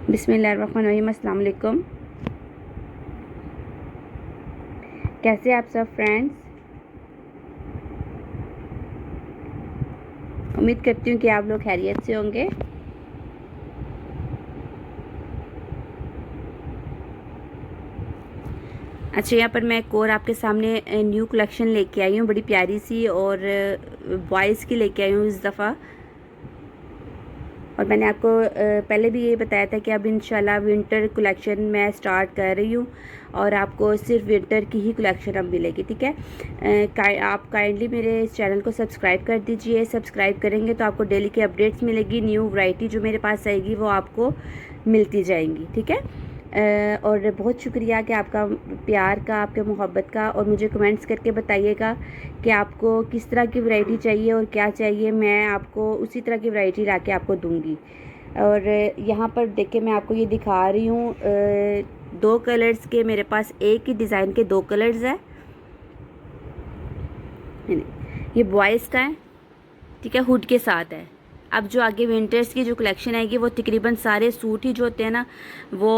बिस्मिल्लाहिर्रहमानिर्रहीम। अस्सलाम वालेकुम। कैसे आप सब फ्रेंड्स? उम्मीद करती हूँ कि आप लोग खैरियत से होंगे। अच्छा, यहाँ पर मैं एक और आपके सामने न्यू कलेक्शन लेके आई हूँ, बड़ी प्यारी सी, और बॉयज़ की लेके आई हूँ इस दफ़ा। और मैंने आपको पहले भी ये बताया था कि अब इंशाल्लाह विंटर कलेक्शन मैं स्टार्ट कर रही हूँ और आपको सिर्फ विंटर की ही कलेक्शन अब मिलेगी, ठीक है। आप काइंडली मेरे इस चैनल को सब्सक्राइब कर दीजिए। सब्सक्राइब करेंगे तो आपको डेली की अपडेट्स मिलेगी, न्यू वैरायटी जो मेरे पास आएगी वो आपको मिलती जाएंगी, ठीक है। और बहुत शुक्रिया कि आपका प्यार का, आपके मोहब्बत का, और मुझे कमेंट्स करके बताइएगा कि आपको किस तरह की वैरायटी चाहिए और क्या चाहिए। मैं आपको उसी तरह की वैरायटी ला के आपको दूंगी। और यहाँ पर देखिए मैं आपको ये दिखा रही हूँ, दो कलर्स के मेरे पास, एक ही डिज़ाइन के दो कलर्स हैं। ये बॉयज़ का है, ठीक है, हुड के साथ है। अब जो आगे विंटर्स की जो कलेक्शन आएगी वो तकरीबन सारे सूट ही जो होते हैं ना वो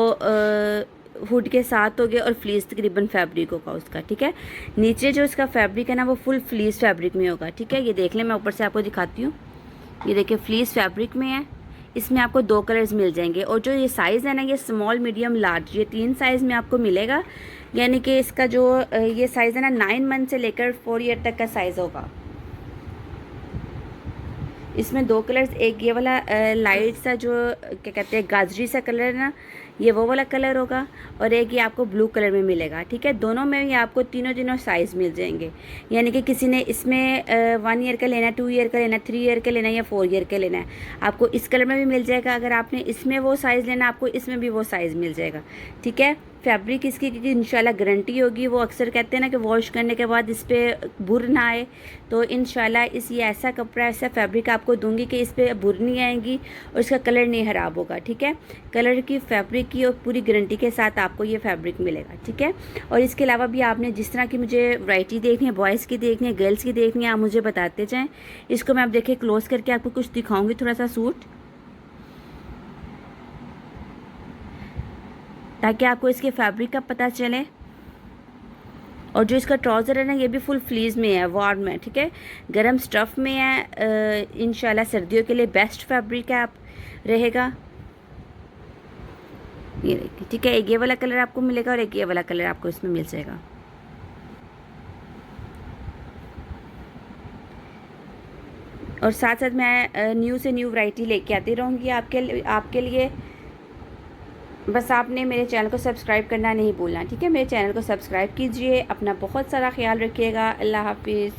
हुड के साथ हो गए, और फ्लीस तकरीबन फैब्रिक होगा उसका, ठीक है। नीचे जो इसका फैब्रिक है ना वो फुल फ्लीस फैब्रिक में होगा, ठीक है। ये देख लें, मैं ऊपर से आपको दिखाती हूँ। ये देखिए फ्लीस फैब्रिक में है। इसमें आपको दो कलर्स मिल जाएंगे, और जो ये साइज़ है ना ये स्मॉल मीडियम लार्ज, ये 3 साइज़ में आपको मिलेगा। यानी कि इसका जो ये साइज़ है ना 9 मंथ से लेकर 4 ईयर तक का साइज़ होगा। इसमें दो कलर्स, एक ये वाला लाइट सा जो क्या कहते हैं गाजरी सा कलर है ना, ये वो वाला कलर होगा, और एक ये आपको ब्लू कलर में मिलेगा, ठीक है। दोनों में ये आपको तीनों साइज़ मिल जाएंगे। यानी कि किसी ने इसमें 1 ईयर का लेना है, 2 ईयर का लेना है, 3 ईयर का लेना है, या 4 ईयर का लेना है, आपको इस कलर में भी मिल जाएगा। अगर आपने इसमें वो साइज़ लेना आपको इसमें भी वो साइज़ मिल जाएगा, ठीक है। फैब्रिक इसकी क्योंकि इंशाल्लाह गारंटी होगी। वो अक्सर कहते हैं ना कि वॉश करने के बाद इस पर बुर ना आए, तो इंशाल्लाह ये ऐसा कपड़ा, ऐसा फैब्रिक आपको दूंगी कि इस पर बुर नहीं आएंगी और इसका कलर नहीं ख़राब होगा, ठीक है। कलर की, फैब्रिक की, और पूरी गारंटी के साथ आपको ये फैब्रिक मिलेगा, ठीक है। और इसके अलावा भी आपने जिस तरह की मुझे वैरायटी देखनी है, बॉयज़ की देखनी है, गर्ल्स की देखनी है, आप मुझे बताते जाएँ। इसको मैं आप देखिए क्लोज करके आपको कुछ दिखाऊँगी, थोड़ा सा सूट, ताकि आपको इसके फैब्रिक का पता चले। और जो इसका ट्राउज़र है ना ये भी फुल फ्लीज में है, वार्म है, ठीक है, गरम स्टफ़ में है। इंशाल्लाह सर्दियों के लिए बेस्ट फैब्रिक है, आप रहेगा। ये देखिए, ठीक है, एक ये वाला कलर आपको मिलेगा और एक ये वाला कलर आपको इसमें मिल जाएगा। और साथ साथ मैं न्यू से न्यू वैरायटी लेके आती रहूँगी आपके लिए। बस आपने मेरे चैनल को सब्सक्राइब करना नहीं भूलना, ठीक है। मेरे चैनल को सब्सक्राइब कीजिए। अपना बहुत सारा ख्याल रखिएगा। अल्लाह हाफिज़।